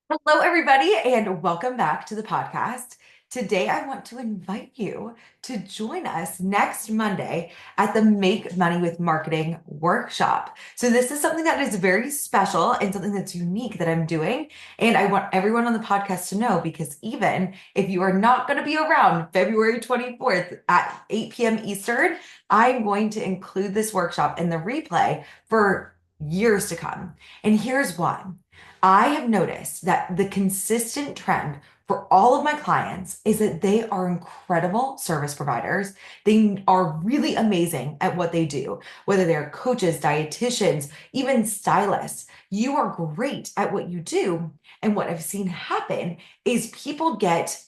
Hello, everybody, and welcome back to the podcast. Today, I want to invite you to join us next Monday at the Make Money with Marketing workshop. So, this is something that is very special and something that's unique that I'm doing. And I want everyone on the podcast to know because even if you are not going to be around February 24th at 8 p.m. Eastern, I'm going to include this workshop in the replay for years to come. And here's why. I have noticed that the consistent trend for all of my clients is that they are incredible service providers. They are really amazing at what they do, whether they're coaches, dietitians, even stylists. You are great at what you do. And what I've seen happen is people get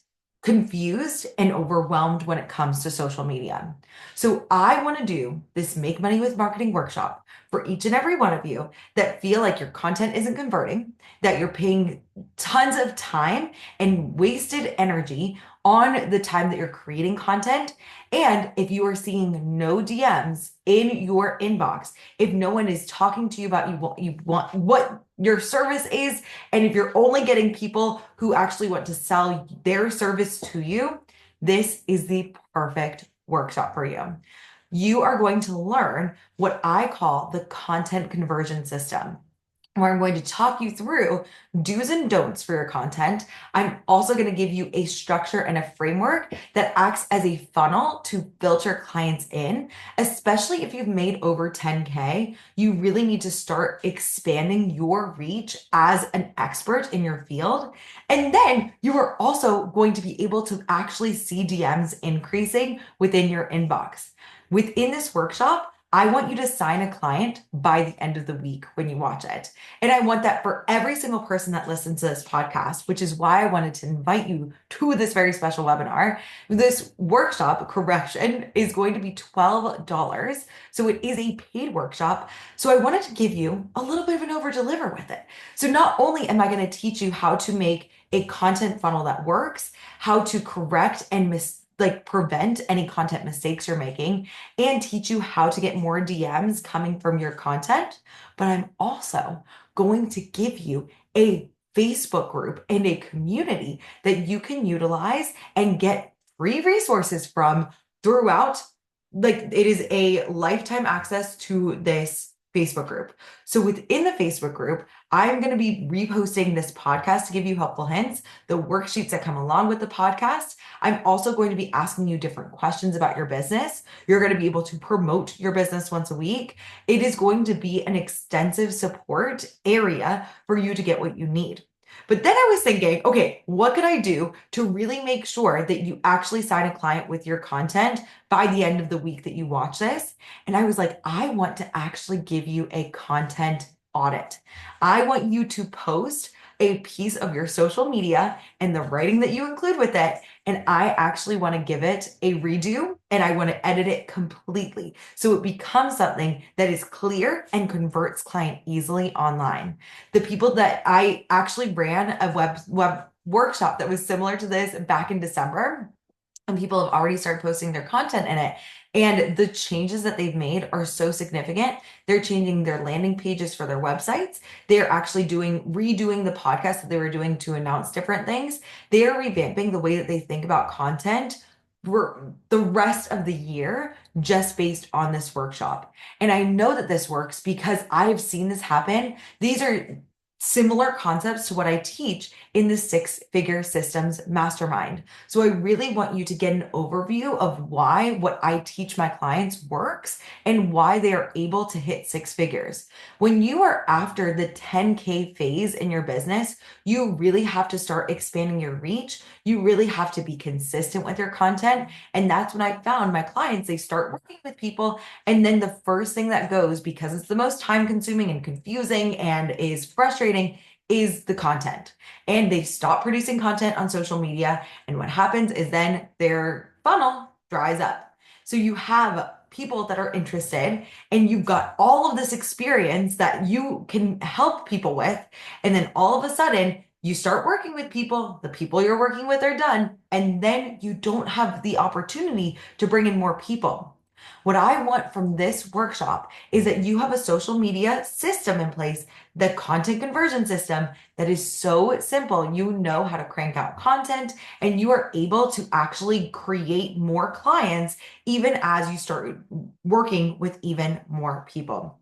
confused and overwhelmed when it comes to social media. So I want to do this Make Money with Marketing workshop for each and every one of you that feel like your content isn't converting, that you're paying tons of time and wasted energy on the time that you're creating content. And if you are seeing no DMs in your inbox, if no one is talking to you about you want what your service is, and if you're only getting people who actually want to sell their service to you, this is the perfect workshop for you. You are going to learn what I call the content conversion system, where I'm going to talk you through do's and don'ts for your content. I'm also going to give you a structure and a framework that acts as a funnel to filter clients in, especially if you've made over 10K. You really need to start expanding your reach as an expert in your field. And then you are also going to be able to actually see DMs increasing within your inbox. Within this workshop, I want you to sign a client by the end of the week when you watch it. And I want that for every single person that listens to this podcast, which is why I wanted to invite you to this very special webinar. This workshop, correction, is going to be $12. So it is a paid workshop. So I wanted to give you a little bit of an over deliver with it. So not only am I going to teach you how to make a content funnel that works, how to correct and prevent any content mistakes you're making, and teach you how to get more DMs coming from your content. But I'm also going to give you a Facebook group and a community that you can utilize and get free resources from throughout. Like, it is a lifetime access to this Facebook group. So within the Facebook group, I'm going to be reposting this podcast to give you helpful hints, the worksheets that come along with the podcast. I'm also going to be asking you different questions about your business. You're going to be able to promote your business once a week. It is going to be an extensive support area for you to get what you need. But then I was thinking, okay, what could I do to really make sure that you actually sign a client with your content by the end of the week that you watch this? And I was like, I want to actually give you a content audit. I want you to post a piece of your social media and the writing that you include with it. And I actually want to give it a redo and I want to edit it completely. So it becomes something that is clear and converts client easily online. The people that I actually ran a web workshop that was similar to this back in December, and people have already started posting their content in it. And the changes that they've made are so significant. They're changing their landing pages for their websites. They're actually redoing the podcast that they were doing to announce different things. They are revamping the way that they think about content for the rest of the year just based on this workshop. And I know that this works because I've seen this happen. These are similar concepts to what I teach in the Six Figure Systems Mastermind. So I really want you to get an overview of why what I teach my clients works and why they are able to hit six figures. When you are after the 10K phase in your business, you really have to start expanding your reach. You really have to be consistent with your content. And that's when I found my clients, they start working with people. And then the first thing that goes, because it's the most time consuming and confusing and is frustrating, is the content. And they stop producing content on social media. And what happens is then their funnel dries up. So you have people that are interested and you've got all of this experience that you can help people with. And then all of a sudden, you start working with people, the people you're working with are done, and then you don't have the opportunity to bring in more people. What I want from this workshop is that you have a social media system in place, the content conversion system that is so simple. You know how to crank out content and you are able to actually create more clients even as you start working with even more people.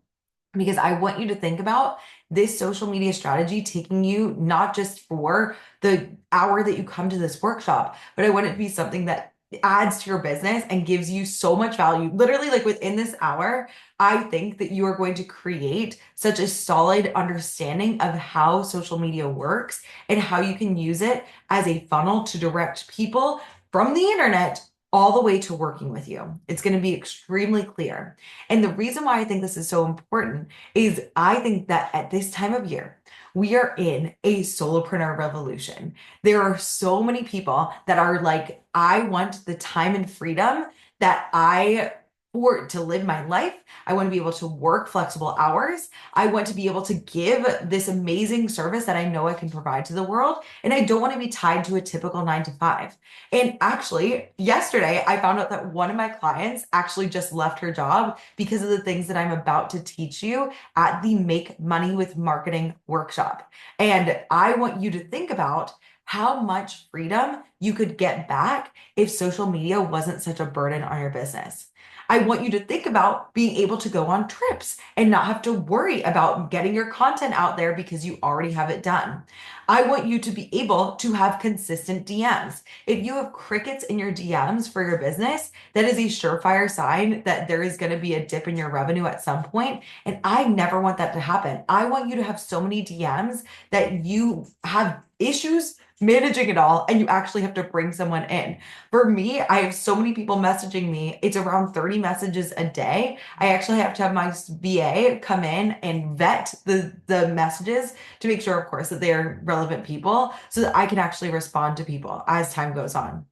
Because I want you to think about this social media strategy taking you not just for the hour that you come to this workshop, but I want it to be something that adds to your business and gives you so much value. Literally, like within this hour, I think that you are going to create such a solid understanding of how social media works and how you can use it as a funnel to direct people from the internet all the way to working with you. It's going to be extremely clear. And the reason why I think this is so important is I think that at this time of year, we are in a solopreneur revolution. There are so many people that are like, I want the time and freedom that I for to live my life. I want to be able to work flexible hours. I want to be able to give this amazing service that I know I can provide to the world. And I don't want to be tied to a typical 9 to 5. And actually, yesterday, I found out that one of my clients actually just left her job because of the things that I'm about to teach you at the Make Money with Marketing workshop. And I want you to think about how much freedom you could get back if social media wasn't such a burden on your business. I want you to think about being able to go on trips and not have to worry about getting your content out there because you already have it done. I want you to be able to have consistent DMs. If you have crickets in your DMs for your business, that is a surefire sign that there is going to be a dip in your revenue at some point. And I never want that to happen. I want you to have so many DMs that you have issues managing it all and you actually have to bring someone in. For me, I have so many people messaging me. It's around 30 messages a day. I actually have to have my VA come in and vet the messages to make sure, of course, that they are relevant people so that I can actually respond to people as time goes on.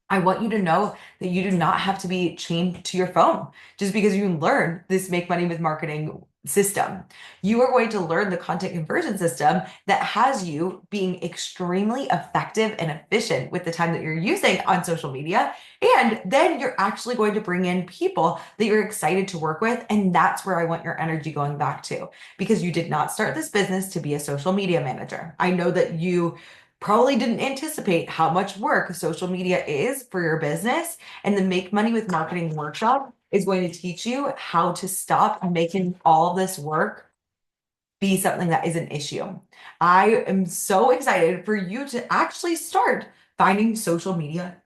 I want you to know that you do not have to be chained to your phone just because you learn this Make Money with Marketing system. You are going to learn the content conversion system that has you being extremely effective and efficient with the time that you're using on social media. And then you're actually going to bring in people that you're excited to work with. And that's where I want your energy going back to, because you did not start this business to be a social media manager. I know that you probably didn't anticipate how much work social media is for your business. And the Make Money with Marketing workshop is going to teach you how to stop making all this work be something that is an issue. I am so excited for you to actually start finding social media,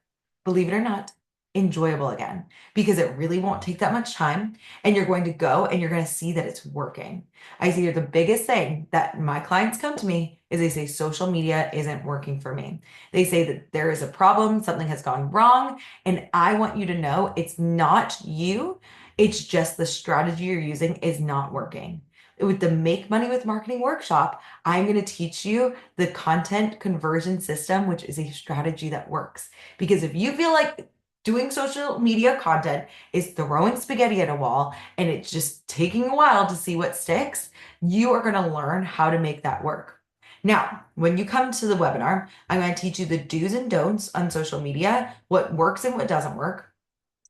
believe it or not, enjoyable again, because it really won't take that much time. And you're going to go and you're going to see that it's working. I see the biggest thing that my clients come to me is they say social media isn't working for me. They say that there is a problem, something has gone wrong. And I want you to know it's not you. It's just the strategy you're using is not working. With the Make Money with Marketing workshop, I'm going to teach you the content conversion system, which is a strategy that works. Because if you feel like doing social media content is throwing spaghetti at a wall and it's just taking a while to see what sticks, you are going to learn how to make that work. Now, when you come to the webinar, I'm going to teach you the do's and don'ts on social media, what works and what doesn't work.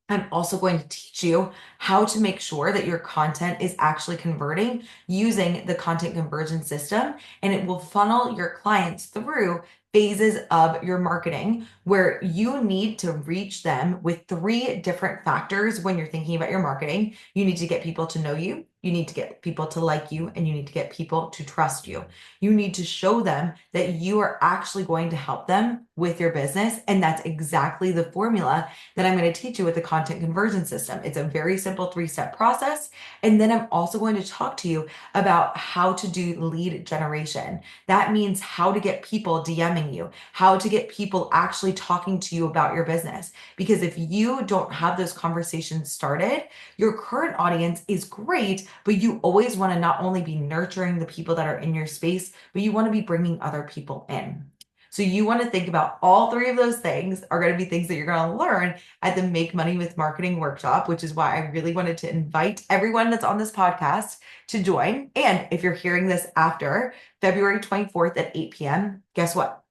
I'm also going to teach you how to make sure that your content is actually converting using the content conversion system, and it will funnel your clients through phases of your marketing where you need to reach them with 3 different factors when you're thinking about your marketing. You need to get people to know you. You need to get people to like you, and you need to get people to trust you. You need to show them that you are actually going to help them with your business. And that's exactly the formula that I'm going to teach you with the content conversion system. It's a very simple 3-step process. And then I'm also going to talk to you about how to do lead generation. That means how to get people DMing you, how to get people actually talking to you about your business. Because if you don't have those conversations started, your current audience is great, but you always want to not only be nurturing the people that are in your space, but you want to be bringing other people in. So you want to think about all 3 of those things are going to be things that you're going to learn at the Make Money with Marketing workshop, which is why I really wanted to invite everyone that's on this podcast to join. And if you're hearing this after February 24th at 8 p.m., guess what?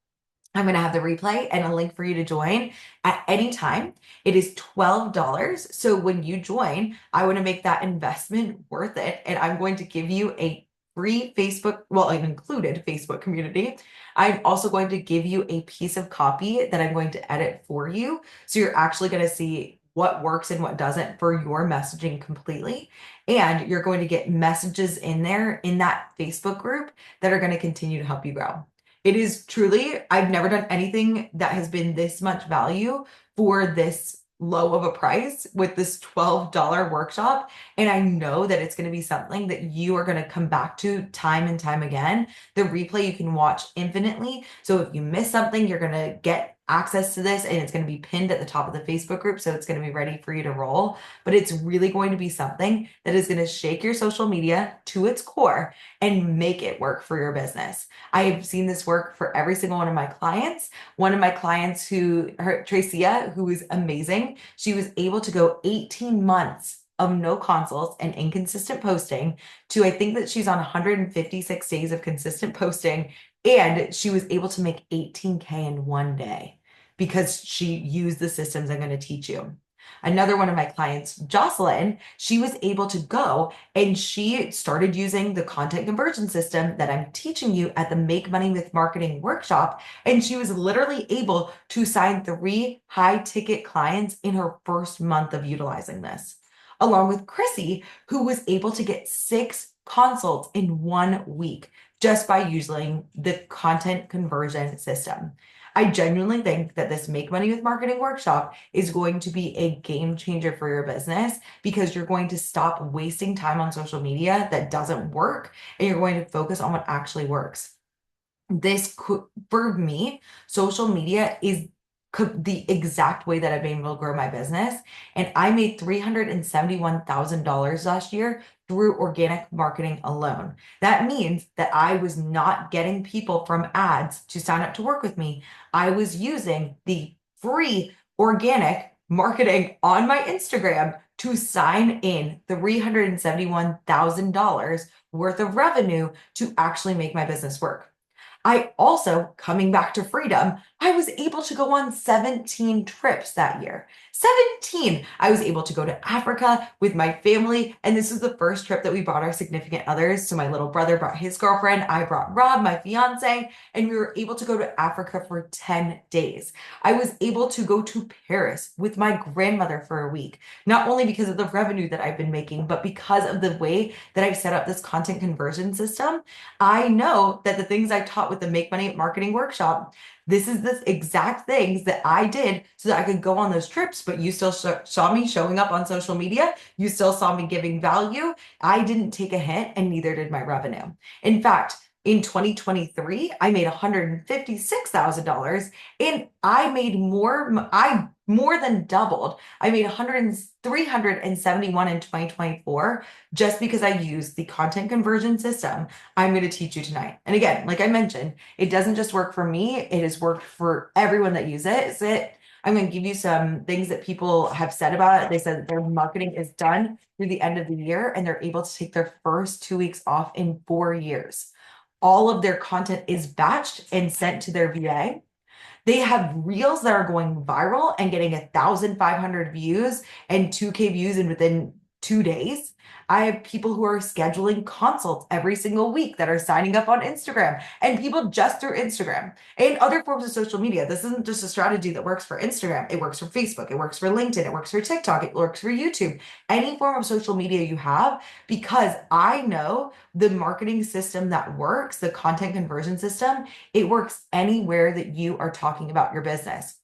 I'm going to have the replay and a link for you to join at any time. It is $12. So when you join, I want to make that investment worth it. And I'm going to give you a free Facebook, well, an included Facebook community. I'm also going to give you a piece of copy that I'm going to edit for you. So you're actually going to see what works and what doesn't for your messaging completely. And you're going to get messages in there in that Facebook group that are going to continue to help you grow. It is truly, I've never done anything that has been this much value for this low of a price with this $12 workshop. And I know that it's going to be something that you are going to come back to time and time again. The replay you can watch infinitely. So if you miss something, you're going to get access to this and it's going to be pinned at the top of the Facebook group. So it's going to be ready for you to roll. But it's really going to be something that is going to shake your social media to its core and make it work for your business. I've seen this work for every single one of my clients. One of my clients Tracia, who is amazing, she was able to go 18 months of no consults and inconsistent posting to, I think that she's on 156 days of consistent posting, and she was able to make 18K in one day because she used the systems I'm going to teach you. Another one of my clients, Jocelyn, she was able to go and she started using the content conversion system that I'm teaching you at the Make Money with Marketing workshop. And she was literally able to sign 3 high ticket clients in her first month of utilizing this, along with Chrissy, who was able to get 6 consults in 1 week just by using the content conversion system. I genuinely think that this Make Money with Marketing workshop is going to be a game changer for your business because you're going to stop wasting time on social media that doesn't work and you're going to focus on what actually works. For me, social media is the exact way that I've been able to grow my business. And I made $371,000 last year through organic marketing alone. That means that I was not getting people from ads to sign up to work with me. I was using the free organic marketing on my Instagram to sign in $371,000 worth of revenue to actually make my business work. I also, coming back to freedom, I was able to go on 17 trips that year. 17. I was able to go to Africa with my family. And this is the first trip that we brought our significant others. So my little brother brought his girlfriend. I brought Rob, my fiance, and we were able to go to Africa for 10 days. I was able to go to Paris with my grandmother for a week, not only because of the revenue that I've been making, but because of the way that I've set up this content conversion system. I know that the things I taught with the Make Money Marketing workshop, this is the exact things that I did so that I could go on those trips, but you still saw me showing up on social media. You still saw me giving value. I didn't take a hit and neither did my revenue. In fact, in 2023, I made $156,000 and I more than doubled. I made 371 in 2024 just because I used the content conversion system I'm going to teach you tonight. And again, like I mentioned, it doesn't just work for me. It has worked for everyone that uses it. I'm going to give you some things that people have said about it. They said that their marketing is done through the end of the year and they're able to take their first 2 weeks off in 4 years. All of their content is batched and sent to their VA. They have reels that are going viral and getting 1,500 views and 2K views within 2 days. I have people who are scheduling consults every single week that are signing up on Instagram and people just through Instagram and other forms of social media. This isn't just a strategy that works for Instagram. It works for Facebook. It works for LinkedIn. It works for TikTok. It works for YouTube. Any form of social media you have, because I know the marketing system that works, the content conversion system, it works anywhere that you are talking about your business.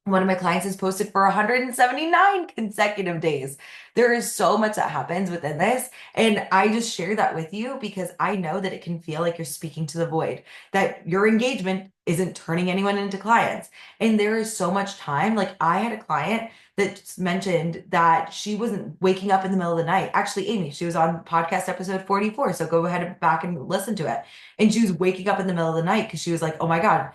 One of my clients has posted for 179 consecutive days. There is so much that happens within this. And I just share that with you because I know that it can feel like you're speaking to the void, that your engagement isn't turning anyone into clients. And there is so much time. Like I had a client that mentioned that she wasn't waking up in the middle of the night. Actually, Amy, she was on podcast episode 44. So go ahead and back and listen to it. And she was waking up in the middle of the night because she was like, oh my God,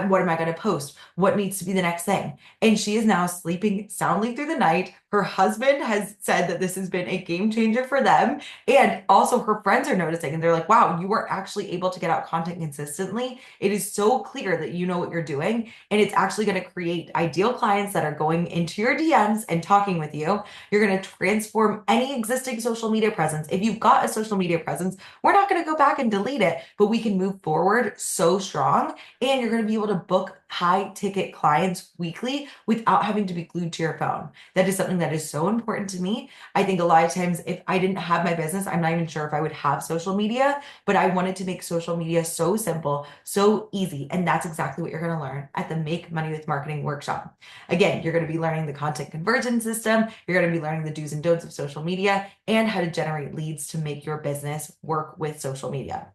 what am I going to post? What needs to be the next thing? And she is now sleeping soundly through the night. Her husband has said that this has been a game changer for them. And also her friends are noticing and they're like, wow, you are actually able to get out content consistently. It is so clear that you know what you're doing. And it's actually going to create ideal clients that are going into your DMs and talking with you. You're going to transform any existing social media presence. If you've got a social media presence, we're not going to go back and delete it, but we can move forward so strong. And you're going to be able to book high ticket clients weekly without having to be glued to your phone. That is something that is so important to me. I think a lot of times, if I didn't have my business, I'm not even sure if I would have social media, but I wanted to make social media so simple, so easy. And that's exactly what you're going to learn at the Make Money with Marketing workshop. Again, you're going to be learning the content conversion system. You're going to be learning the do's and don'ts of social media and how to generate leads to make your business work with social media.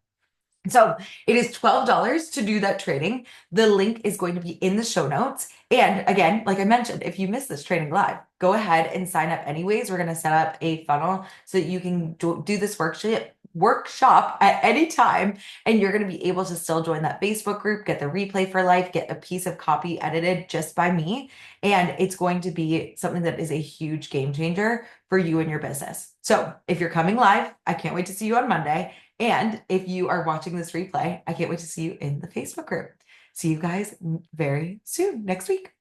So it is $12 to do that training. The link is going to be in the show notes. And again, like I mentioned, if you miss this training live, go ahead and sign up anyways. We're going to set up a funnel so that you can do this workshop at any time, and you're going to be able to still join that Facebook group, get the replay for life, get a piece of copy edited just by me. And it's going to be something that is a huge game changer for you and your business. So if you're coming live, I can't wait to see you on Monday. And if you are watching this replay, I can't wait to see you in the Facebook group. See you guys very soon next week.